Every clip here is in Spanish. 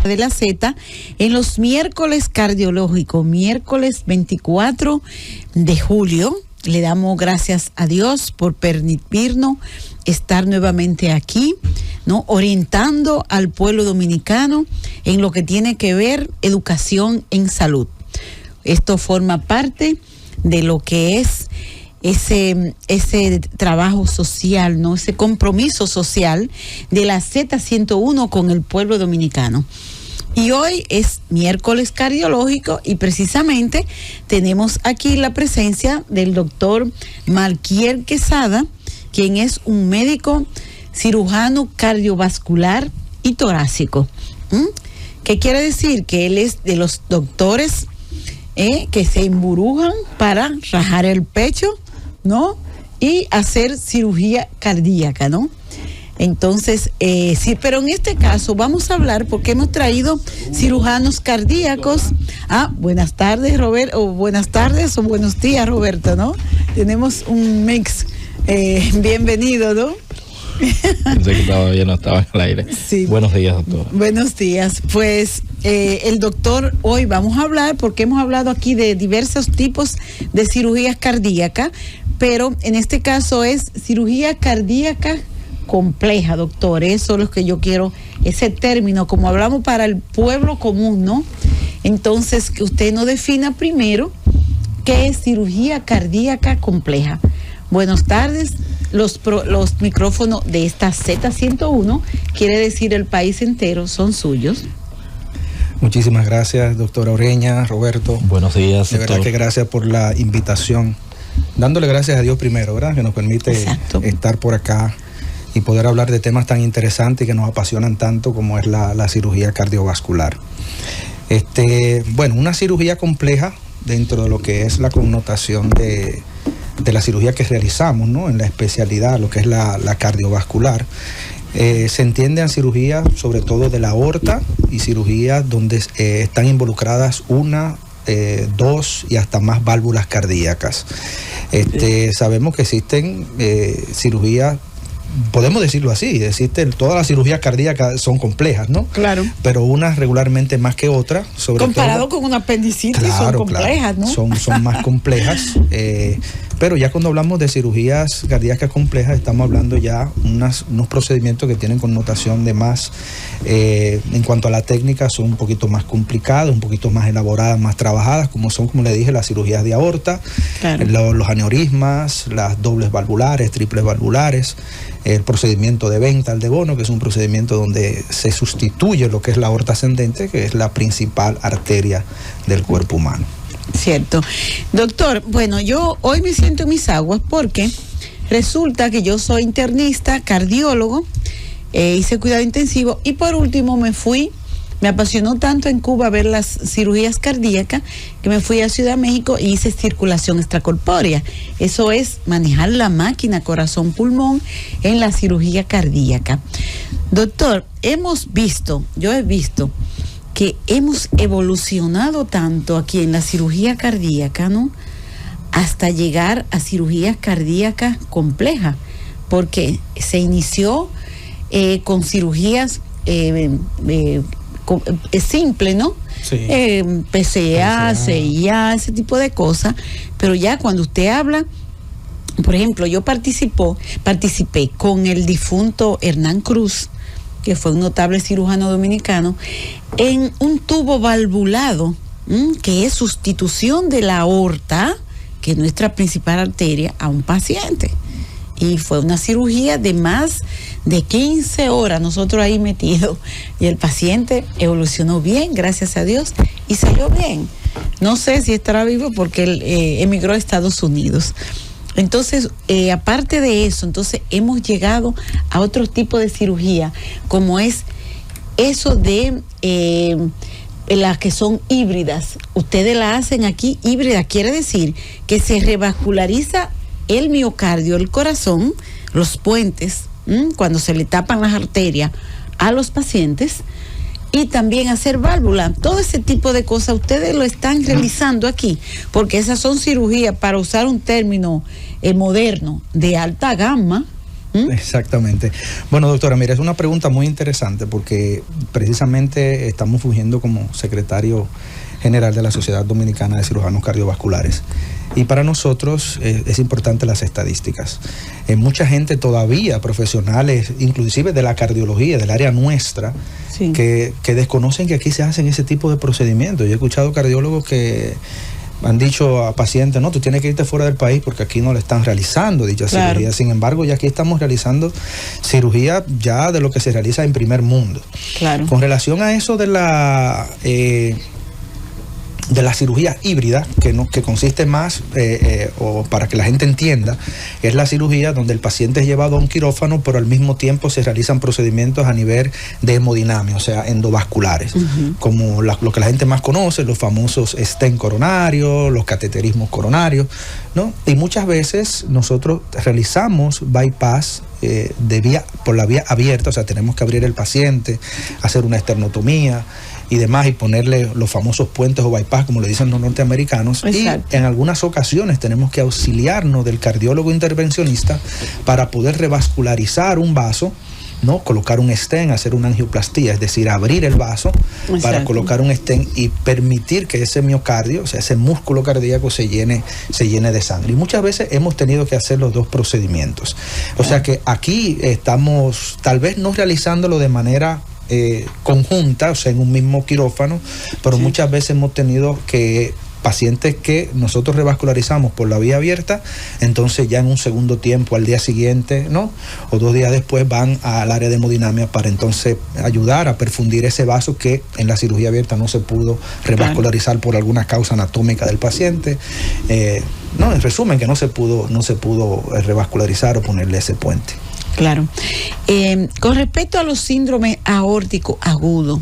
de la Z en los miércoles cardiológicos, miércoles 24 de julio. Le damos gracias a Dios por permitirnos estar nuevamente aquí, ¿no? Orientando al pueblo dominicano en lo que tiene que ver educación en salud. Esto forma parte de lo que es ese trabajo social, ¿no? Ese compromiso social de la Z101 con el pueblo dominicano. Y hoy es miércoles cardiológico y precisamente tenemos aquí la presencia del doctor Malquiel Quesada, quien es un médico cirujano cardiovascular y torácico. ¿Qué quiere decir? Que él es de los doctores que se emburujan para rajar el pecho, ¿no? Y hacer cirugía cardíaca, ¿no? Entonces, sí, pero en este caso vamos a hablar porque hemos traído cirujanos cardíacos. Buenas tardes, Roberto, o buenas tardes o buenos días, Roberto, ¿no? Tenemos un mix. Bienvenido, ¿no? Pensé que todavía no estaba en el aire. Sí. Buenos días, doctor. Buenos días. Pues el doctor, hoy vamos a hablar, porque hemos hablado aquí de diversos tipos de cirugías cardíacas, pero en este caso es cirugía cardíaca compleja, doctor. Eso es lo que yo quiero, ese término, como hablamos para el pueblo común, ¿no? Entonces, que usted nos defina primero qué es cirugía cardíaca compleja. Buenas tardes. Los micrófonos de esta Z101, quiere decir el país entero, son suyos. Muchísimas gracias, doctora Oreña, Roberto. Buenos días, de verdad doctor. que gracias por la invitación. Dándole gracias a Dios primero, ¿verdad? Que nos permite estar por acá y poder hablar de temas tan interesantes y que nos apasionan tanto como es la cirugía cardiovascular. Bueno, una cirugía compleja dentro de lo que es la connotación de la cirugía que realizamos, ¿no? En la especialidad, lo que es la cardiovascular. Se entiende en cirugía sobre todo de la aorta y cirugías donde están involucradas una, dos y hasta más válvulas cardíacas. Sabemos que existen cirugías, podemos decirlo así, todas las cirugías cardíacas son complejas, ¿no? Claro. Pero unas regularmente más que otras. Comparado con una apendicitis, claro, son complejas, claro, ¿no? Son más complejas. Pero ya cuando hablamos de cirugías cardíacas complejas, estamos hablando ya unos procedimientos que tienen connotación de más, en cuanto a la técnica, son un poquito más complicados, un poquito más elaboradas, más trabajadas, como son, como le dije, las cirugías de aorta, claro, los aneurismas, las dobles valvulares, triples valvulares, el procedimiento de Bentall de Bono, que es un procedimiento donde se sustituye lo que es la aorta ascendente, que es la principal arteria del cuerpo humano. Cierto. Doctor, bueno, yo hoy me siento en mis aguas porque resulta que yo soy internista, cardiólogo, hice cuidado intensivo y por último me apasionó tanto en Cuba ver las cirugías cardíacas que me fui a Ciudad de México y hice circulación extracorpórea. Eso es manejar la máquina corazón-pulmón en la cirugía cardíaca. Doctor, yo he visto que hemos evolucionado tanto aquí en la cirugía cardíaca, ¿no? Hasta llegar a cirugías cardíacas complejas, porque se inició con cirugías simples, ¿no? Sí. PCA, CIA, ese tipo de cosas, pero ya cuando usted habla, por ejemplo, yo participé con el difunto Hernán Cruz, que fue un notable cirujano dominicano, en un tubo valvulado, que es sustitución de la aorta, que es nuestra principal arteria, a un paciente. Y fue una cirugía de más de 15 horas, nosotros ahí metidos, y el paciente evolucionó bien, gracias a Dios, y salió bien. No sé si estará vivo porque él emigró a Estados Unidos. Entonces, aparte de eso, entonces hemos llegado a otro tipo de cirugía, como es eso de las que son híbridas. Ustedes la hacen aquí híbrida, quiere decir que se revasculariza el miocardio, el corazón, los puentes, cuando se le tapan las arterias a los pacientes, y también hacer válvula. Todo ese tipo de cosas ustedes lo están realizando aquí, porque esas son cirugías, para usar un término moderno, de alta gama, Exactamente. Bueno, doctora, mira, es una pregunta muy interesante porque precisamente estamos fungiendo como secretario general de la Sociedad Dominicana de Cirujanos Cardiovasculares. Y para nosotros es importante las estadísticas. Mucha gente todavía, profesionales, inclusive de la cardiología, del área nuestra, sí, que desconocen que aquí se hacen ese tipo de procedimientos. Yo he escuchado cardiólogos que han dicho a pacientes, no, tú tienes que irte fuera del país porque aquí no le están realizando dicha cirugía. Sin embargo, ya aquí estamos realizando cirugía ya de lo que se realiza en primer mundo. Claro. Con relación a eso de la cirugía híbrida, que consiste más, o para que la gente entienda, es la cirugía donde el paciente es llevado a un quirófano, pero al mismo tiempo se realizan procedimientos a nivel de hemodinamia, o sea, endovasculares, como lo que la gente más conoce, los famosos stent coronarios, los cateterismos coronarios, ¿no? Y muchas veces nosotros realizamos bypass por la vía abierta, o sea, tenemos que abrir el paciente, hacer una esternotomía y demás, y ponerle los famosos puentes o bypass, como le dicen los norteamericanos. Exacto. Y en algunas ocasiones tenemos que auxiliarnos del cardiólogo intervencionista para poder revascularizar un vaso, ¿no? Colocar un stent, hacer una angioplastía, es decir, abrir el vaso. Exacto. Para colocar un stent y permitir que ese miocardio, o sea, ese músculo cardíaco se llene de sangre. Y muchas veces hemos tenido que hacer los dos procedimientos. O sea que aquí estamos tal vez no realizándolo de manera conjunta, o sea, en un mismo quirófano, pero sí, muchas veces hemos tenido que pacientes que nosotros revascularizamos por la vía abierta, entonces ya en un segundo tiempo, al día siguiente, ¿no? O 2 días después van al área de hemodinamia para entonces ayudar a perfundir ese vaso que en la cirugía abierta no se pudo revascularizar por alguna causa anatómica del paciente. No, en resumen, que no se pudo revascularizar o ponerle ese puente. Claro. Con respecto a los síndromes aórticos agudos,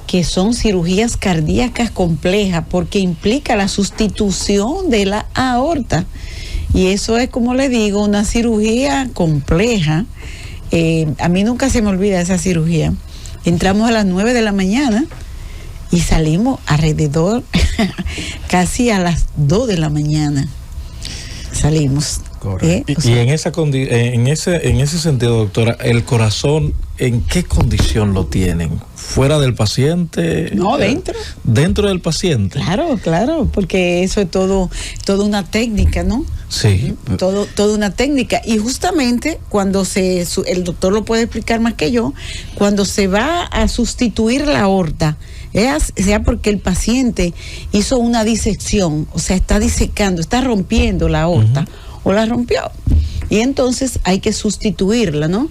que son cirugías cardíacas complejas, porque implica la sustitución de la aorta. Y eso es, como le digo, una cirugía compleja. A mí nunca se me olvida esa cirugía. Entramos a las 9 de la mañana y salimos alrededor casi a las 2 de la mañana. Salimos. Y en ese sentido, doctora, el corazón, ¿en qué condición lo tienen? ¿Fuera del paciente? No, dentro. ¿Dentro del paciente? Claro, porque eso es toda una técnica, ¿no? Sí. Toda una técnica. Y justamente cuando el doctor lo puede explicar más que yo, cuando se va a sustituir la aorta, sea porque el paciente hizo una disección, o sea, está disecando, está rompiendo la aorta, o la rompió, y entonces hay que sustituirla, ¿no?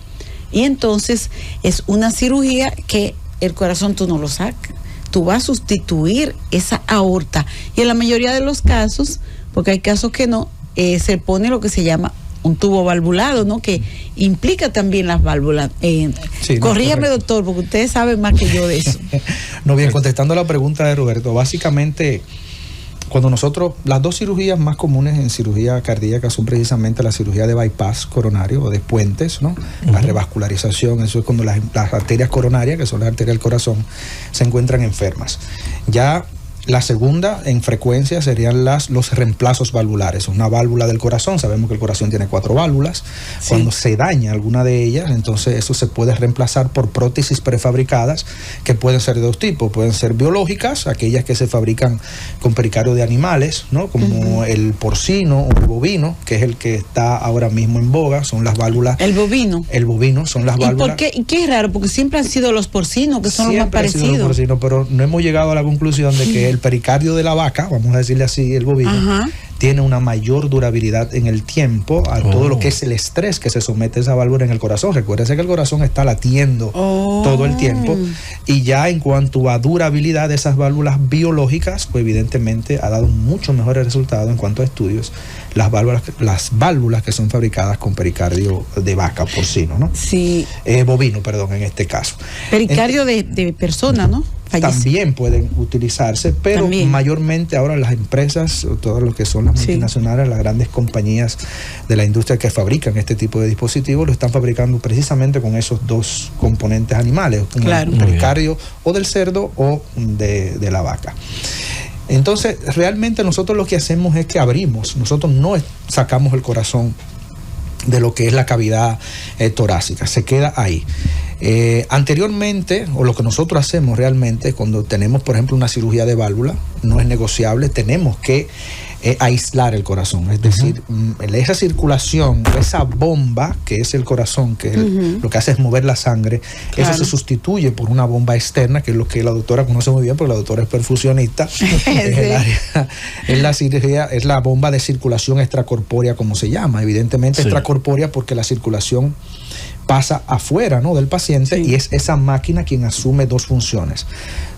Y entonces es una cirugía que el corazón tú no lo sacas, tú vas a sustituir esa aorta, y en la mayoría de los casos, porque hay casos que no, se pone lo que se llama un tubo valvulado, ¿no? Que implica también las válvulas. Sí, corrígame, doctor, porque ustedes saben más que yo de eso. No, bien, contestando la pregunta de Roberto, básicamente, cuando nosotros, las dos cirugías más comunes en cirugía cardíaca son precisamente la cirugía de bypass coronario o de puentes, ¿no? La revascularización, eso es cuando las arterias coronarias, que son las arterias del corazón, se encuentran enfermas. Ya la segunda en frecuencia serían los reemplazos valvulares. Una válvula del corazón, sabemos que el corazón tiene 4 válvulas. Sí. Cuando se daña alguna de ellas, entonces eso se puede reemplazar por prótesis prefabricadas, que pueden ser de 2 tipos. Pueden ser biológicas, aquellas que se fabrican con pericardio de animales, ¿no? Como el porcino o el bovino, que es el que está ahora mismo en boga, son las válvulas. ¿El bovino? El bovino son las válvulas. ¿Y qué es raro? Porque siempre han sido los porcinos, que son los más parecidos. Siempre han sido los porcinos, pero no hemos llegado a la conclusión de que el pericardio de la vaca, vamos a decirle así, el bovino, tiene una mayor durabilidad en el tiempo a todo lo que es el estrés que se somete a esa válvula en el corazón. Recuérdese que el corazón está latiendo todo el tiempo, y ya en cuanto a durabilidad de esas válvulas biológicas, pues evidentemente ha dado mucho mejores resultados en cuanto a estudios las válvulas que son fabricadas con pericardio de vaca, porcino, ¿no? Sí. Bovino, perdón, en este caso. Pericardio de persona, ¿no? También pueden utilizarse, pero mayormente ahora las empresas, todo lo que son las multinacionales, las grandes compañías de la industria que fabrican este tipo de dispositivos, lo están fabricando precisamente con esos 2 componentes animales, un pericardio o del cerdo o de la vaca. Entonces, realmente nosotros lo que hacemos es que abrimos, nosotros no sacamos el corazón lo que es la cavidad torácica, se queda ahí. Anteriormente, o lo que nosotros hacemos realmente cuando tenemos, por ejemplo, una cirugía de válvula, no es negociable, tenemos que aislar el corazón, es decir, esa circulación, esa bomba que es el corazón, que lo que hace es mover la sangre, eso se sustituye por una bomba externa, que es lo que la doctora conoce muy bien, porque la doctora es perfusionista. Es la cirugía, es la bomba de circulación extracorpórea, como se llama, evidentemente extracorpórea porque la circulación pasa afuera, ¿no?, del paciente, y es esa máquina quien asume dos funciones.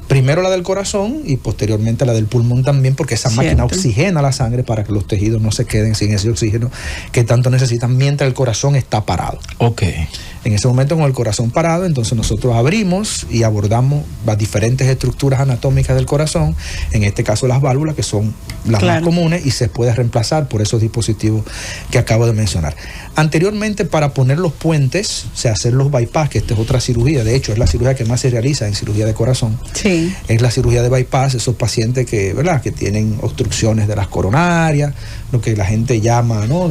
Primero la del corazón y posteriormente la del pulmón también, porque esa máquina oxigena la sangre para que los tejidos no se queden sin ese oxígeno que tanto necesitan mientras el corazón está parado. En ese momento, con el corazón parado, entonces nosotros abrimos y abordamos las diferentes estructuras anatómicas del corazón, en este caso las válvulas, que son las más comunes, y se puede reemplazar por esos dispositivos que acabo de mencionar. Anteriormente, para poner los puentes, o sea, hacer los bypass, que esta es otra cirugía, de hecho es la cirugía que más se realiza en cirugía de corazón. Es la cirugía de bypass, esos pacientes que, ¿verdad?, que tienen obstrucciones de las coronarias, lo que la gente llama, ¿no?,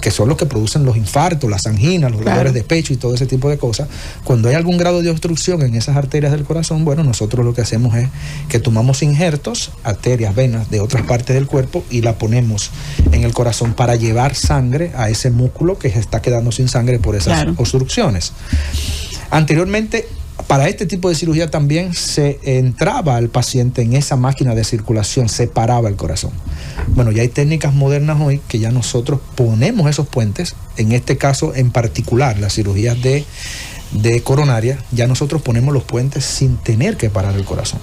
que son los que producen los infartos, las anginas, los dolores de pecho y todo ese tipo de cosas. Cuando hay algún grado de obstrucción en esas arterias del corazón, bueno, nosotros lo que hacemos es que tomamos injertos, arterias, venas de otras partes del cuerpo, y la ponemos en el corazón para llevar sangre a ese músculo que se está quedando sin sangre por esas obstrucciones. Anteriormente, para este tipo de cirugía también se entraba al paciente en esa máquina de circulación, se paraba el corazón. Bueno, ya hay técnicas modernas hoy que ya nosotros ponemos esos puentes, en este caso en particular, las cirugías de coronaria, ya nosotros ponemos los puentes sin tener que parar el corazón.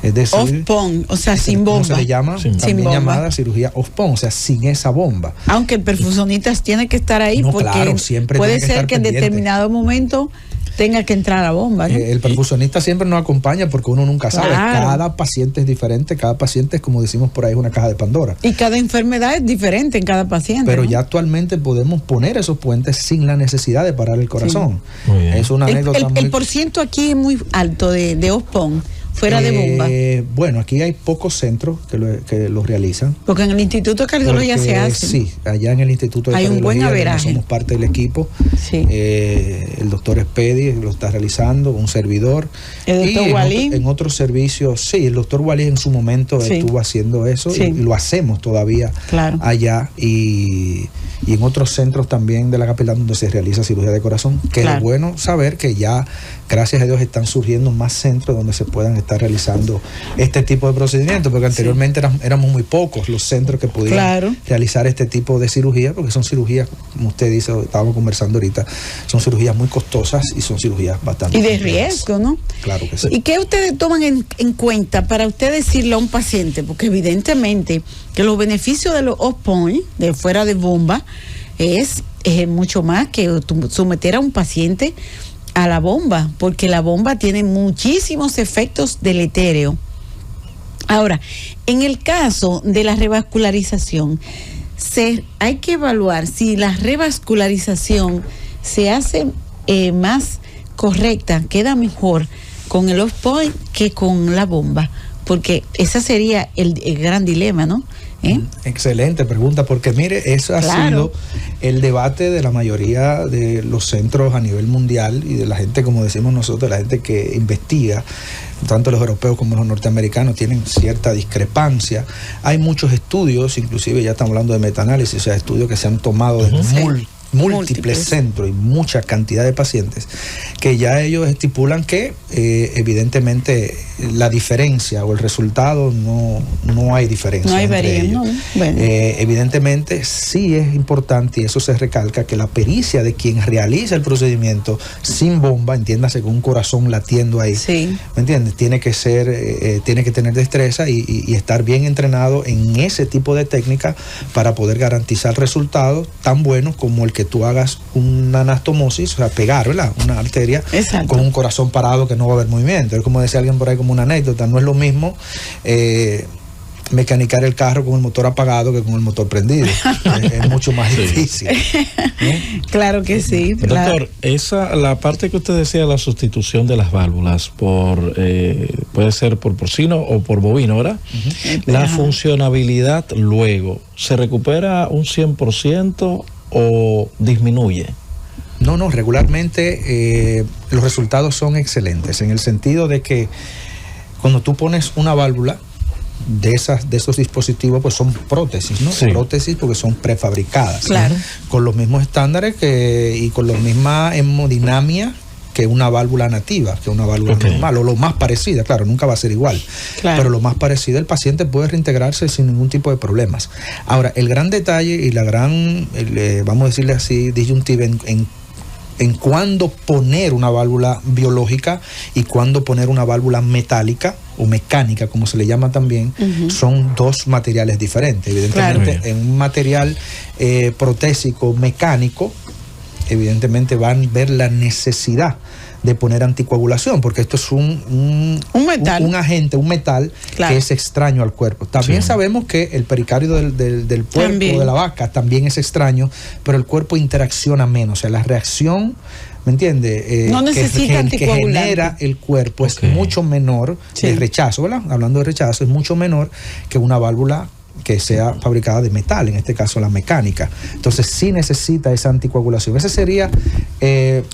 Es decir, off-pon, o sea, sin bomba. Se le llama, también llamada cirugía off-pon, o sea, sin esa bomba. Aunque el perfusionista tiene que estar ahí, porque puede ser que en determinado momento tenga que entrar a bomba, ¿no? El perfusionista siempre nos acompaña porque uno nunca sabe. Cada paciente es diferente, cada paciente es, como decimos por ahí, una caja de Pandora. Y cada enfermedad es diferente en cada paciente. Pero ya actualmente podemos poner esos puentes sin la necesidad de parar el corazón. Es una anécdota el porciento aquí es muy alto de off-pon, fuera de bomba. Bueno, aquí hay pocos centros que lo realizan. Porque en el Instituto de Cardiología se hace. Sí, allá en el Instituto de Cardiología hay un buen averaje. Somos parte del equipo. El doctor Espedi lo está realizando, un servidor. El doctor Walid. En otros servicios, sí, el doctor Walid en su momento estuvo haciendo eso, y lo hacemos todavía allá. Y en otros centros también de la capital donde se realiza cirugía de corazón, que es bueno saber que ya, gracias a Dios, están surgiendo más centros donde se puedan estar realizando este tipo de procedimientos, porque anteriormente éramos muy pocos los centros que pudieran realizar este tipo de cirugía, porque son cirugías, como usted dice, estábamos conversando ahorita, son cirugías muy costosas y son cirugías bastante y de riesgo, ¿no? Claro que sí. ¿Y qué ustedes toman en cuenta para usted decirle a un paciente? Porque evidentemente que los beneficios de los off-point, de fuera de bomba, es mucho más que someter a un paciente a la bomba, porque la bomba tiene muchísimos efectos deletéreos. Ahora, en el caso de la revascularización, hay que evaluar si la revascularización se hace más correcta, queda mejor con el off-point que con la bomba, porque ese sería el gran dilema, ¿no? Excelente pregunta, porque mire, eso ha sido el debate de la mayoría de los centros a nivel mundial y de la gente, como decimos nosotros, la gente que investiga, tanto los europeos como los norteamericanos tienen cierta discrepancia. Hay muchos estudios, inclusive ya estamos hablando de metaanálisis, o sea, estudios que se han tomado de múltiples centros y mucha cantidad de pacientes, que ya ellos estipulan que evidentemente la diferencia o el resultado no hay diferencia. No hay variación. Evidentemente sí es importante, y eso se recalca, que la pericia de quien realiza el procedimiento sin bomba, entiéndase con un corazón latiendo ahí, ¿me entiendes? Tiene que ser, tiene que tener destreza y estar bien entrenado en ese tipo de técnica para poder garantizar resultados tan buenos como el que tú hagas una anastomosis, o sea, pegar, ¿verdad?, una arteria con un corazón parado que no va a haber movimiento. Es como decía alguien por ahí, como una anécdota, no es lo mismo mecanicar el carro con el motor apagado que con el motor prendido. Es mucho más difícil. Claro que sí. Doctor, la parte que usted decía, la sustitución de las válvulas por puede ser por porcino o por bovino, ¿verdad? La funcionabilidad luego, ¿se recupera un 100%? o disminuye? No, regularmente los resultados son excelentes, en el sentido de que cuando tú pones una válvula de esos dispositivos, pues son prótesis, ¿no? Sí. Prótesis porque son prefabricadas. Claro. Con los mismos estándares y con la misma hemodinámica que una válvula nativa, que una válvula normal, o lo más parecida, claro, nunca va a ser igual, pero lo más parecido, el paciente puede reintegrarse sin ningún tipo de problemas. Ahora, el gran detalle y la gran, vamos a decirle así, disyuntiva en cuándo poner una válvula biológica y cuándo poner una válvula metálica o mecánica, como se le llama también, son dos materiales diferentes. Evidentemente, en un material protésico mecánico, evidentemente van a ver la necesidad de poner anticoagulación, porque esto es un metal, un agente, un metal que es extraño al cuerpo. También sabemos que el pericardio del puerco, de la vaca, también es extraño, pero el cuerpo interacciona menos. O sea, la reacción, ¿me entiende? No necesita que genera el cuerpo es mucho menor, de rechazo, ¿verdad? Hablando de rechazo, es mucho menor que una válvula que sea fabricada de metal, en este caso la mecánica. Entonces sí necesita esa anticoagulación. Ese sería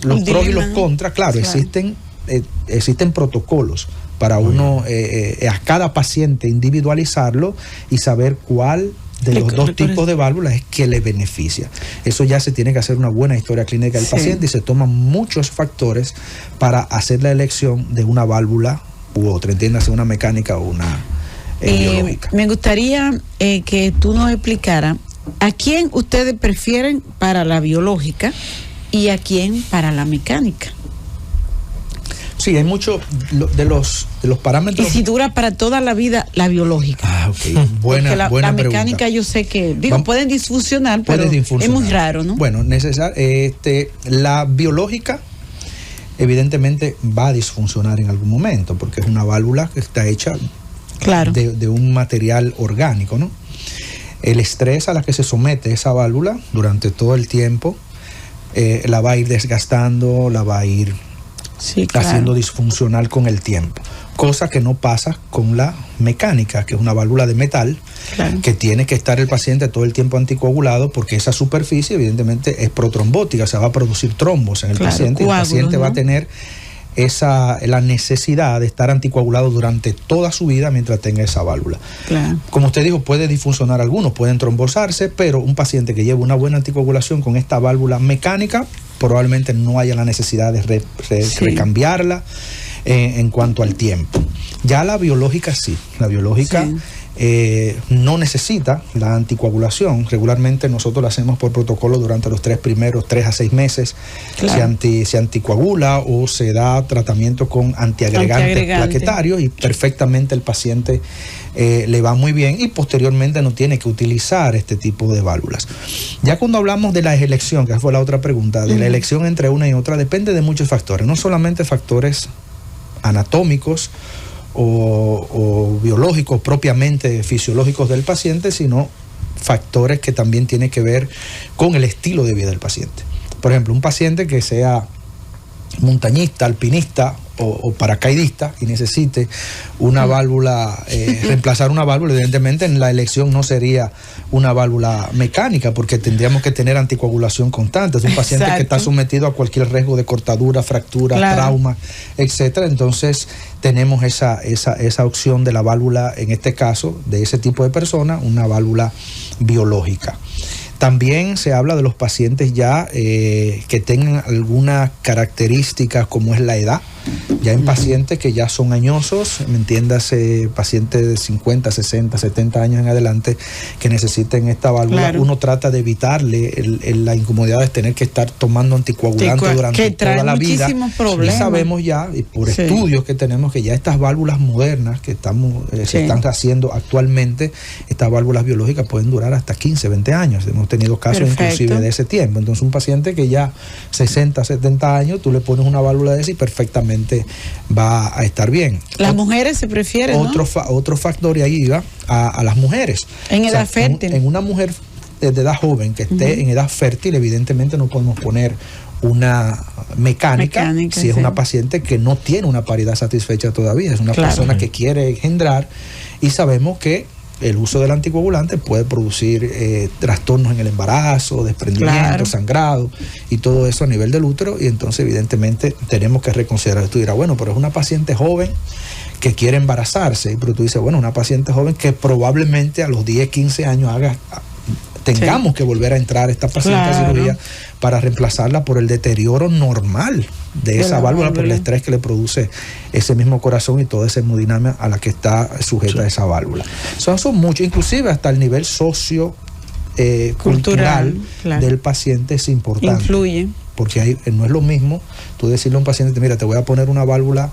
los pros y los contras. Claro. Existen protocolos para uno, a cada paciente individualizarlo y saber cuál de los dos tipos de válvulas es que le beneficia. Eso ya se tiene que hacer una buena historia clínica del paciente y se toman muchos factores para hacer la elección de una válvula u otra, entiéndase, una mecánica o una biológica. Me gustaría que tú nos explicaras a quién ustedes prefieren para la biológica y a quién para la mecánica. Sí, hay muchos de los parámetros. Y si dura para toda la vida la biológica. Buena la mecánica pregunta. Yo sé que, pueden disfuncionar, pero es muy raro, ¿no? Bueno, la biológica evidentemente va a disfuncionar en algún momento, porque es una válvula que está hecha de un material orgánico, ¿no? El estrés a la que se somete esa válvula durante todo el tiempo la va a ir desgastando, la va a ir haciendo disfuncional con el tiempo, cosa que no pasa con la mecánica, que es una válvula de metal, que tiene que estar el paciente todo el tiempo anticoagulado, porque esa superficie evidentemente es protrombótica, o sea, va a producir trombos en el paciente, y el paciente va a tener la necesidad de estar anticoagulado durante toda su vida mientras tenga esa válvula. Como usted dijo, puede disfuncionar algunos, pueden trombosarse, pero un paciente que lleva una buena anticoagulación con esta válvula mecánica probablemente no haya la necesidad de recambiarla en cuanto al tiempo. Ya la biológica sí, la biológica no necesita la anticoagulación. Regularmente nosotros la hacemos por protocolo durante los 3 a 6 meses. Se anticoagula o se da tratamiento con antiagregantes plaquetarios y perfectamente el paciente le va muy bien, y posteriormente no tiene que utilizar este tipo de válvulas. Ya cuando hablamos de la elección, que fue la otra pregunta, de la elección entre una y otra, depende de muchos factores, no solamente factores anatómicos o biológicos propiamente fisiológicos del paciente, sino factores que también tienen que ver con el estilo de vida del paciente. Por ejemplo, un paciente que sea montañista, alpinista o paracaidista y necesite una válvula, reemplazar una válvula, evidentemente en la elección no sería una válvula mecánica, porque tendríamos que tener anticoagulación constante. Es un paciente que está sometido a cualquier riesgo de cortadura, fractura, trauma, etcétera. Entonces tenemos esa opción de la válvula, en este caso, de ese tipo de persona, una válvula biológica. También se habla de los pacientes ya que tengan algunas características, como es la edad. Ya en pacientes que ya son añosos, me entiéndase, pacientes de 50, 60, 70 años en adelante que necesiten esta válvula, uno trata de evitarle la incomodidad de tener que estar tomando anticoagulantes durante toda la vida. Y sabemos ya, y por estudios que tenemos, que ya estas válvulas modernas que se están haciendo actualmente, estas válvulas biológicas pueden durar hasta 15, 20 años. Hemos tenido casos inclusive de ese tiempo. Entonces un paciente que ya 60, 70 años, tú le pones una válvula de esa y perfectamente va a estar bien. Las mujeres se prefieren, otro factor, y ahí va a las mujeres. En edad fértil. En una mujer de edad joven que esté en edad fértil, evidentemente no podemos poner una mecánica si es una paciente que no tiene una paridad satisfecha todavía, es una persona que quiere engendrar, y sabemos que el uso del anticoagulante puede producir trastornos en el embarazo, desprendimiento, sangrado y todo eso a nivel del útero, y entonces evidentemente tenemos que reconsiderar. Tú dirás, bueno, pero es una paciente joven que quiere embarazarse, pero tú dices, bueno, una paciente joven que probablemente a los 10, 15 años tengamos que volver a entrar esta paciente a cirugía para reemplazarla por el deterioro normal de esa válvula, por el estrés que le produce ese mismo corazón y toda esa hemodinamia a la que está sujeta esa válvula. Son muchos, inclusive hasta el nivel cultural del paciente es importante. Influye. Porque no es lo mismo tú decirle a un paciente, mira, te voy a poner una válvula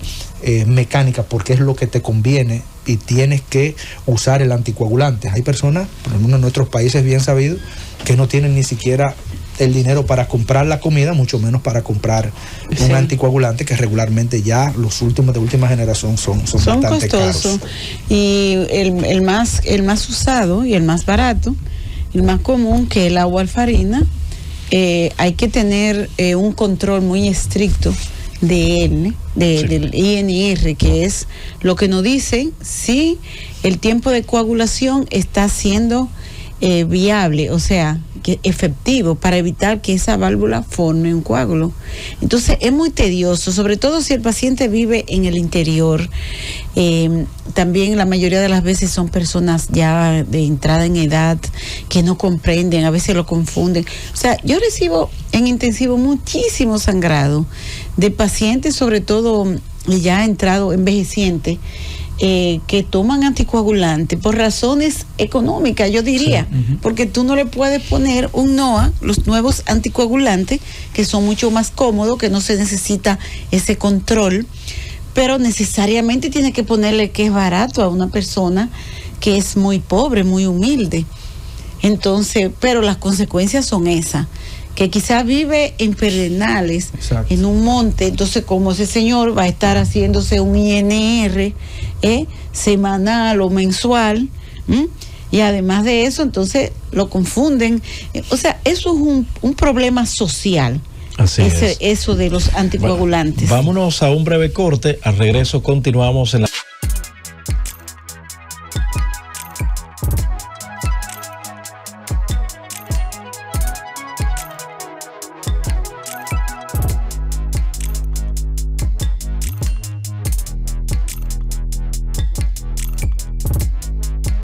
mecánica porque es lo que te conviene y tienes que usar el anticoagulante. Hay personas, por ejemplo en nuestros países bien sabido, que no tienen ni siquiera el dinero para comprar la comida, mucho menos para comprar un anticoagulante, que regularmente ya los últimos de última generación son bastante costosos. Caros. Y el más usado y el más barato, el más común, que es el agua alfarina, hay que tener un control muy estricto del INR, que es lo que nos dice si el tiempo de coagulación está siendo viable, o sea, que efectivo, para evitar que esa válvula forme un coágulo. Entonces es muy tedioso, sobre todo si el paciente vive en el interior. También la mayoría de las veces son personas ya de entrada en edad que no comprenden, a veces lo confunden. O sea, yo recibo en intensivo muchísimo sangrado de pacientes, sobre todo ya entrado envejeciente, que toman anticoagulantes por razones económicas, yo diría, porque tú no le puedes poner un NOA, los nuevos anticoagulantes, que son mucho más cómodos, que no se necesita ese control, pero necesariamente tiene que ponerle que es barato a una persona que es muy pobre, muy humilde. Entonces, pero las consecuencias son esas, que quizás vive en Pedernales, en un monte. Entonces, como ese señor va a estar haciéndose un INR semanal o mensual, y además de eso, entonces lo confunden. O sea, eso es un problema social. Eso de los anticoagulantes. Bueno, vámonos a un breve corte. Al regreso continuamos en la...